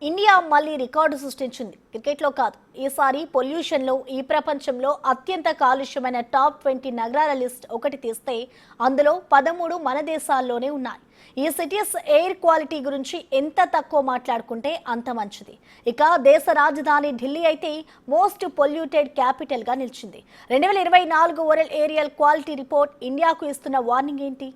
India మళ్లీ record సృష్టించింది. క్రికెట్లో కాదు, ఈసారి పొల్యూషన్లో ఈ ప్రపంచంలో అత్యంత కాలుష్యమైన టాప్ 20 నగరాల లిస్ట్ ఒకటి తీస్తే అందులో 13 మన దేశాల్లోనే ఉన్నాయి. ఈ సిటీస్ ఎయిర్ క్వాలిటీ గురించి ఎంత తక్కువ మాట్లాడుకుంటే అంత మంచిది. ఇక దేశ రాజధాని ఢిల్లీ అయితే మోస్ట్ పొల్యూటెడ్ క్యాపిటల్గా నిలిచింది. 2024 వరల్డ్ ఏరియల్ క్వాలిటీ రిపోర్ట్ ఇండియాకు ఇస్తున్న వార్నింగ్ ఏంటి?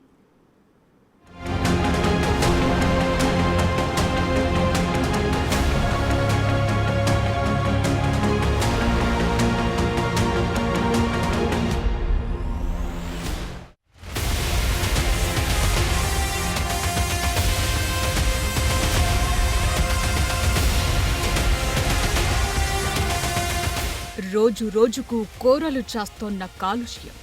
రోజు రోజుకు కోరలు చాస్తోన్న కాలుష్యం.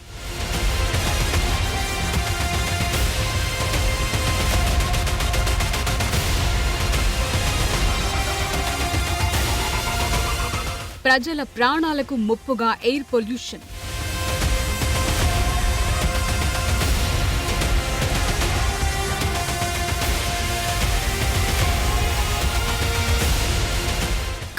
ప్రజల ప్రాణాలకు ముప్పుగా ఎయిర్ పొల్యూషన్.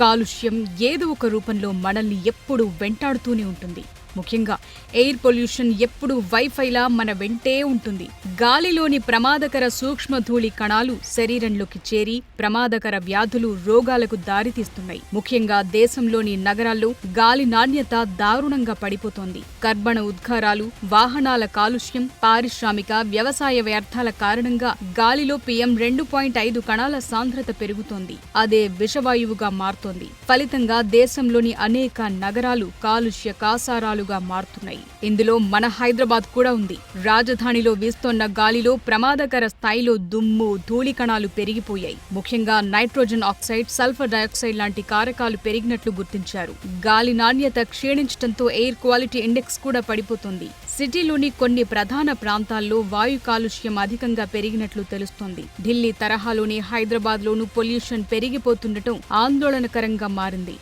కాలుష్యం ఏదో ఒక రూపంలో మనల్ని ఎప్పుడూ వెంటాడుతూనే ఉంటుంది. ముఖ్యంగా ఎయిర్ పొల్యూషన్ ఎప్పుడు వైఫైలా మన వెంటే ఉంటుంది. గాలిలోని ప్రమాదకర సూక్ష్మధూళి కణాలు శరీరంలోకి చేరి ప్రమాదకర వ్యాధులు, రోగాలకు దారితీస్తున్నాయి. ముఖ్యంగా దేశంలోని నగరాల్లో గాలి నాణ్యత దారుణంగా పడిపోతోంది. కర్బన ఉద్గారాలు, వాహనాల కాలుష్యం, పారిశ్రామిక, వ్యవసాయ వ్యర్థాల కారణంగా గాలిలో PM 2.5 కణాల సాంద్రత పెరుగుతోంది. అదే విషవాయువుగా మారుతోంది. ఫలితంగా దేశంలోని అనేక నగరాలు కాలుష్య కాసారాలు మారుతున్నాయి. ఇందులో మన హైదరాబాద్ కూడా ఉంది. రాజధానిలో వీస్తోన్న గాలిలో ప్రమాదకర స్థాయిలో దుమ్ము, ధూళి కణాలు పెరిగిపోయాయి. ముఖ్యంగా నైట్రోజన్ ఆక్సైడ్, సల్ఫర్ డయాక్సైడ్ లాంటి కారకాలు పెరిగినట్లు గుర్తించారు. గాలి నాణ్యత క్షీణించడంతో ఎయిర్ క్వాలిటీ ఇండెక్స్ కూడా పడిపోతుంది. సిటీలోని కొన్ని ప్రధాన ప్రాంతాల్లో వాయు కాలుష్యం అధికంగా పెరిగినట్లు తెలుస్తోంది. ఢిల్లీ తరహాలోని హైదరాబాద్లోనూ పొల్యూషన్ పెరిగిపోతుండటం ఆందోళనకరంగా మారింది.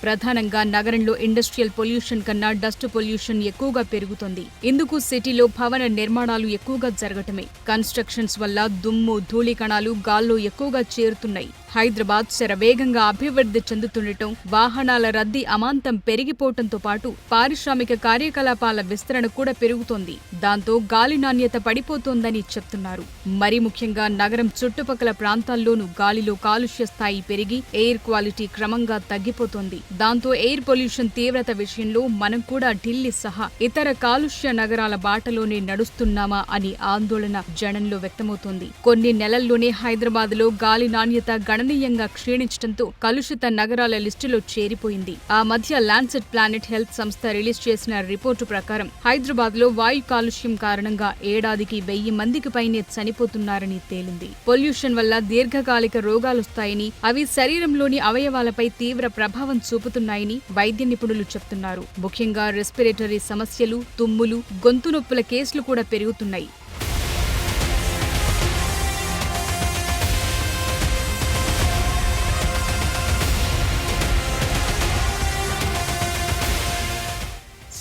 ప్రధానంగా నగరంలో ఇండస్ట్రియల్ పొల్యూషన్ కన్నా డస్ట్ పొల్యూషన్ ఎక్కువగా పెరుగుతోంది. ఇందుకు సిటీలో భవన నిర్మాణాలు ఎక్కువగా జరగటమే. కన్స్ట్రక్షన్స్ వల్ల దుమ్ము, ధూళి కణాలు గాల్లో ఎక్కువగా చేరుతున్నాయి. హైదరాబాద్ శరవేగంగా అభివృద్ధి చెందుతుండటం, వాహనాల రద్దీ అమాంతం పెరిగిపోవడంతో పాటు పారిశ్రామిక కార్యకలాపాల విస్తరణ కూడా పెరుగుతోంది. దాంతో గాలి నాణ్యత పడిపోతోందని చెప్తున్నారు. మరీ ముఖ్యంగా నగరం చుట్టుపక్కల ప్రాంతాల్లోనూ గాలిలో కాలుష్య స్థాయి పెరిగి ఎయిర్ క్వాలిటీ క్రమంగా తగ్గిపోతోంది. దాంతో ఎయిర్ పొల్యూషన్ తీవ్రత విషయంలో మనం కూడా ఢిల్లీ సహా ఇతర కాలుష్య నగరాల బాటలోనే నడుస్తున్నామా అని ఆందోళన జనంలో వ్యక్తమవుతోంది. కొన్ని నెలల్లోనే హైదరాబాద్లో గాలి నాణ్యత గణనీయంగా క్షీణించడంతో కలుషిత నగరాల లిస్టులో చేరిపోయింది. ఆ మధ్య లాన్సెట్ ప్లానెట్ హెల్త్ సంస్థ రిలీజ్ చేసిన రిపోర్టు ప్రకారం హైదరాబాద్లో వాయు కాలుష్యం కారణంగా ఏడాదికి 1000 మందికి పైనే చనిపోతున్నారని తేలింది. పొల్యూషన్ వల్ల దీర్ఘకాలిక రోగాలొస్తాయని, అవి శరీరంలోని అవయవాలపై తీవ్ర ప్రభావం చూపుతున్నాయని వైద్య నిపుణులు చెప్తున్నారు. ముఖ్యంగా రెస్పిరేటరీ సమస్యలు, తుమ్ములు, గొంతు నొప్పుల కేసులు కూడా పెరుగుతున్నాయి.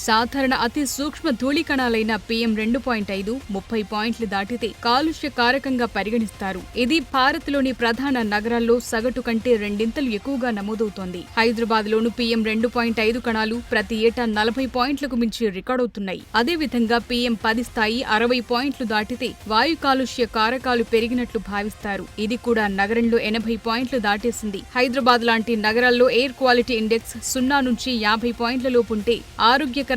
సాధారణ అతి సూక్ష్మ ధూళి కణాలైన PM 2.5 30 పాయింట్లు దాటితే కాలుష్య కారకంగా పరిగణిస్తారు. ఇది భారత్లోని ప్రధాన నగరాల్లో సగటు కంటే రెండింతలు ఎక్కువగా నమోదవుతోంది. హైదరాబాద్లోనూ PM 2.5 కణాలు ప్రతి ఏటా 40 పాయింట్లకు మించి రికార్డవుతున్నాయి. అదేవిధంగా PM 10 స్థాయి 60 పాయింట్లు దాటితే వాయు కాలుష్య కారకాలు పెరిగినట్లు భావిస్తారు. ఇది కూడా నగరంలో 80 పాయింట్లు దాటేసింది. హైదరాబాద్ లాంటి నగరాల్లో ఎయిర్ క్వాలిటీ ఇండెక్స్ 0 నుంచి 50 పాయింట్ల లోపుంటే ఆరోగ్యకరమైందిగా,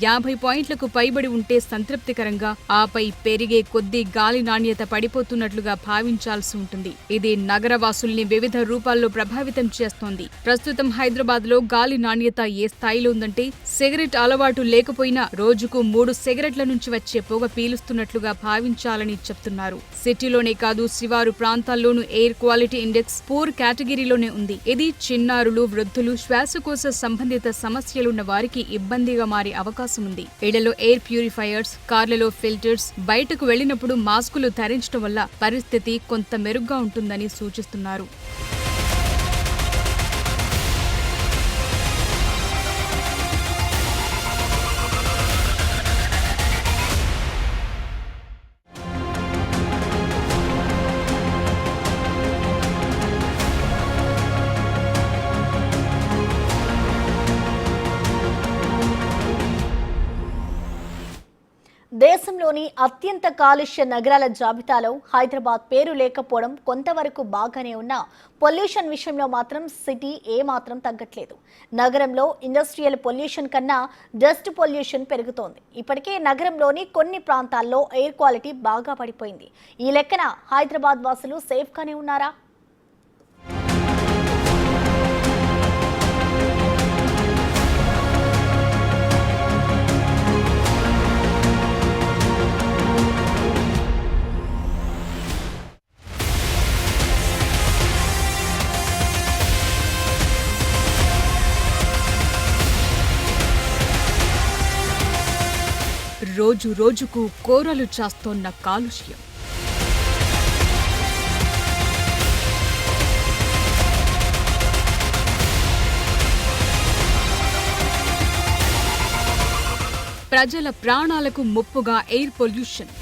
50 పాయింట్లకు పైబడి ఉంటే సంతృప్తికరంగా, ఆపై పెరిగే కొద్దీ గాలి నాణ్యత పడిపోతున్నట్లుగా భావించాల్సి ఉంటుంది. ఇది నగరవాసుల్ని వివిధ రూపాల్లో ప్రభావితం చేస్తోంది. ప్రస్తుతం హైదరాబాద్ లో గాలి నాణ్యత ఏ స్థాయిలో ఉందంటే సిగరెట్ అలవాటు లేకపోయినా రోజుకు 3 సిగరెట్ల నుంచి వచ్చే పొగ పీలుస్తున్నట్లుగా భావించాలని చెప్తున్నారు. సిటీలోనే కాదు, శివారు ప్రాంతాల్లోనూ ఎయిర్ క్వాలిటీ ఇండెక్స్ పూర్ కేటగిరీలోనే ఉంది. ఇది చిన్నారులు, వృద్ధులు, శ్వాసకోశ సంబంధిత సమస్యలున్న వారికి ఇబ్బందిగా మారే అవకాశం ఉంది. ఇళ్లలో ఎయిర్ ప్యూరిఫైయర్స్, కార్లలో ఫిల్టర్స్, బయటకు వెళ్లినప్పుడు మాస్కులు ధరించడం వల్ల పరిస్థితి కొంత మెరుగ్గా ఉంటుందని సూచిస్తున్నారు. దేశంలోని అత్యంత కాలుష్య నగరాల జాబితాలో హైదరాబాద్ పేరు లేకపోవడం కొంతవరకు బాగానే ఉన్నా పొల్యూషన్ విషయంలో మాత్రం సిటీ ఏమాత్రం తగ్గట్లేదు. నగరంలో ఇండస్ట్రియల్ పొల్యూషన్ కన్నా డస్ట్ పొల్యూషన్ పెరుగుతోంది. ఇప్పటికే నగరంలోని కొన్ని ప్రాంతాల్లో ఎయిర్ క్వాలిటీ బాగా పడిపోయింది. ఈ లెక్కన హైదరాబాద్ వాసులు సేఫ్గానే ఉన్నారా? రోజు రోజుకు కోరలు చాస్తోన్న కాలుష్యం. ప్రజల ప్రాణాలకు ముప్పుగా ఎయిర్ పొల్యూషన్.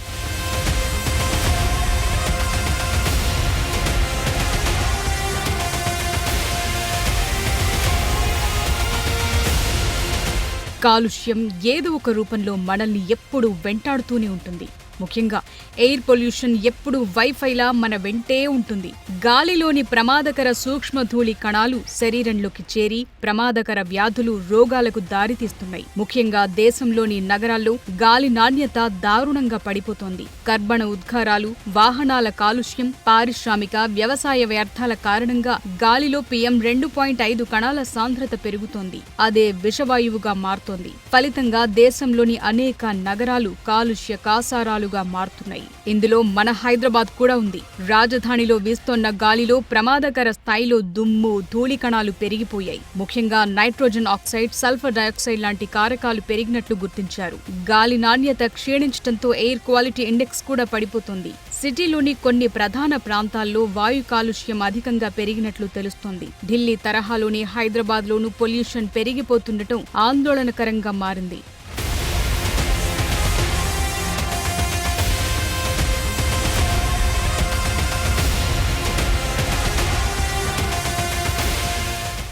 కాలుష్యం ఏదో ఒక రూపంలో మనల్ని ఎప్పుడూ వెంటాడుతూనే ఉంటుంది. ముఖ్యంగా ఎయిర్ పొల్యూషన్ ఎప్పుడూ వైఫైలా మన వెంటే ఉంటుంది. గాలిలోని ప్రమాదకర సూక్ష్మధూళి కణాలు శరీరంలోకి చేరి ప్రమాదకర వ్యాధులు, రోగాలకు దారితీస్తున్నాయి. ముఖ్యంగా దేశంలోని నగరాల్లో గాలి నాణ్యత దారుణంగా పడిపోతోంది. కర్బన ఉద్గారాలు, వాహనాల కాలుష్యం, పారిశ్రామిక, వ్యవసాయ వ్యర్థాల కారణంగా గాలిలో PM2.5 కణాల సాంద్రత పెరుగుతోంది. అదే విషవాయువుగా మారుతోంది. ఫలితంగా దేశంలోని అనేక నగరాలు కాలుష్య కాసారాలు మారుతున్నాయి. ఇందులో మన హైదరాబాద్ కూడా ఉంది. రాజధానిలో వీస్తోన్న గాలిలో ప్రమాదకర స్థాయిలో దుమ్ము, ధూళి కణాలు పెరిగిపోయాయి. ముఖ్యంగా నైట్రోజన్ ఆక్సైడ్, సల్ఫర్ డయాక్సైడ్ లాంటి కారకాలు పెరిగినట్లు గుర్తించారు. గాలి నాణ్యత క్షీణించడంతో ఎయిర్ క్వాలిటీ ఇండెక్స్ కూడా పడిపోతుంది. సిటీలోని కొన్ని ప్రధాన ప్రాంతాల్లో వాయు కాలుష్యం అధికంగా పెరిగినట్లు తెలుస్తోంది. ఢిల్లీ తరహాలోని హైదరాబాద్లోనూ పొల్యూషన్ పెరిగిపోతుండటం ఆందోళనకరంగా మారింది.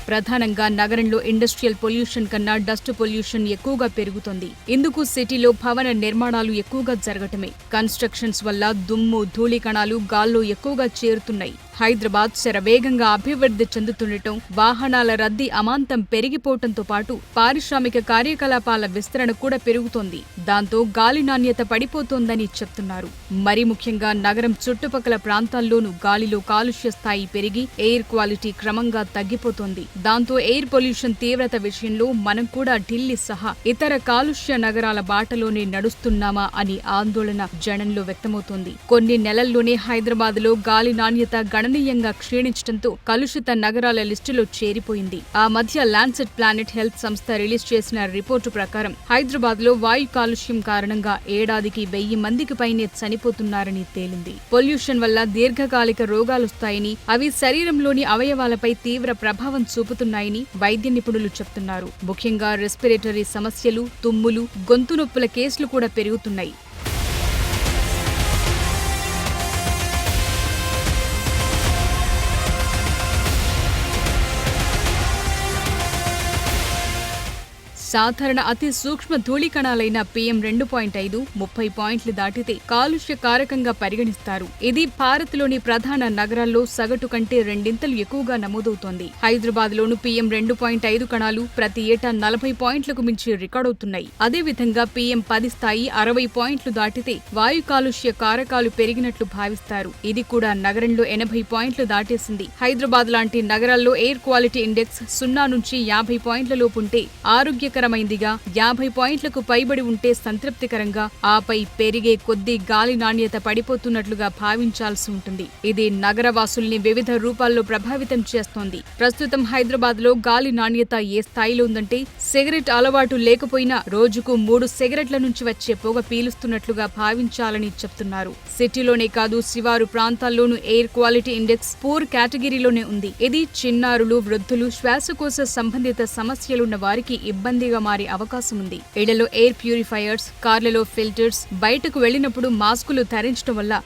ప్రధానంగా నగరంలో ఇండస్ట్రియల్ పొల్యూషన్ కన్నా డస్ట్ పొల్యూషన్ ఎక్కువగా పెరుగుతోంది. ఇందుకు సిటీలో భవన నిర్మాణాలు ఎక్కువగా జరగటమే. కన్స్ట్రక్షన్స్ వల్ల దుమ్ము, ధూళి కణాలు గాల్లో ఎక్కువగా చేరుతున్నాయి. హైదరాబాద్ శరవేగంగా అభివృద్ధి చెందుతుండటం, వాహనాల రద్దీ అమాంతం పెరిగిపోవడంతో పాటు పారిశ్రామిక కార్యకలాపాల విస్తరణ కూడా పెరుగుతోంది. దాంతో గాలి నాణ్యత పడిపోతోందని చెప్తున్నారు. మరి ముఖ్యంగా నగరం చుట్టుపక్కల ప్రాంతాల్లోనూ గాలిలో కాలుష్య స్థాయి పెరిగి ఎయిర్ క్వాలిటీ క్రమంగా తగ్గిపోతోంది. దాంతో ఎయిర్ పొల్యూషన్ తీవ్రత విషయంలో మనం కూడా ఢిల్లీ సహా ఇతర కాలుష్య నగరాల బాటలోనే నడుస్తున్నామా అని ఆందోళన జనంలో వ్యక్తమవుతోంది. కొన్ని నెలల్లోనే హైదరాబాద్లో గాలి నాణ్యత గణనీయంగా క్షీణించడంతో కలుషిత నగరాల లిస్టులో చేరిపోయింది. ఆ మధ్య లాన్సెట్ ప్లానెట్ హెల్త్ సంస్థ రిలీజ్ చేసిన రిపోర్టు ప్రకారం హైదరాబాద్లో వాయు కాలుష్యం కారణంగా ఏడాదికి 1000 మందికి పైనే చనిపోతున్నారని తేలింది. పొల్యూషన్ వల్ల దీర్ఘకాలిక రోగాలొస్తాయని, అవి శరీరంలోని అవయవాలపై తీవ్ర ప్రభావం చూపుతున్నాయని వైద్య నిపుణులు చెప్తున్నారు. ముఖ్యంగా రెస్పిరేటరీ సమస్యలు, తుమ్ములు, గొంతు నొప్పుల కేసులు కూడా పెరుగుతున్నాయి. సాధారణ అతి సూక్ష్మ ధూళి కణాలైన PM2.5 30 పాయింట్లు దాటితే కాలుష్య కారకంగా పరిగణిస్తారు. ఇది భారత్లోని ప్రధాన నగరాల్లో సగటు కంటే 2 ఎక్కువగా నమోదవుతోంది. హైదరాబాద్లోనూ PM2.5 కణాలు ప్రతి ఏటా 40 పాయింట్లకు మించి రికార్డవుతున్నాయి. అదేవిధంగా PM10 స్థాయి 60 పాయింట్లు దాటితే వాయు కాలుష్య కారకాలు పెరిగినట్లు భావిస్తారు. ఇది కూడా నగరంలో 80 పాయింట్లు దాటేసింది. హైదరాబాద్ లాంటి నగరాల్లో ఎయిర్ క్వాలిటీ ఇండెక్స్ 0 నుంచి 50 పాయింట్ల లోపు ఉంటే ఆరోగ్యకరమైందిగా, 50 పాయింట్లకు పైబడి ఉంటే సంతృప్తికరంగా, ఆపై పెరిగే కొద్దీ గాలి నాణ్యత పడిపోతున్నట్లుగా భావించాల్సి ఉంటుంది. ఇది నగరవాసుల్ని వివిధ రూపాల్లో ప్రభావితం చేస్తోంది. ప్రస్తుతం హైదరాబాద్ లో గాలి నాణ్యత ఏ స్థాయిలో ఉందంటే సిగరెట్ అలవాటు లేకపోయినా రోజుకు 3 సిగరెట్ల నుంచి వచ్చే పొగ పీలుస్తున్నట్లుగా భావించాలని చెప్తున్నారు. సిటీలోనే కాదు, శివారు ప్రాంతాల్లోనూ ఎయిర్ క్వాలిటీ ఇండెక్స్ పూర్ కేటగిరీలోనే ఉంది. ఇది చిన్నారులు, వృద్ధులు, శ్వాసకోశ సంబంధిత సమస్యలున్న వారికి ఇబ్బందిగా మారే అవకాశం ఉంది. ఇళ్లలో ఎయిర్ ప్యూరిఫైయర్స్, కార్లలో ఫిల్టర్స్, బయటకు వెళ్లినప్పుడు మాస్కులు ధరించడం వల్ల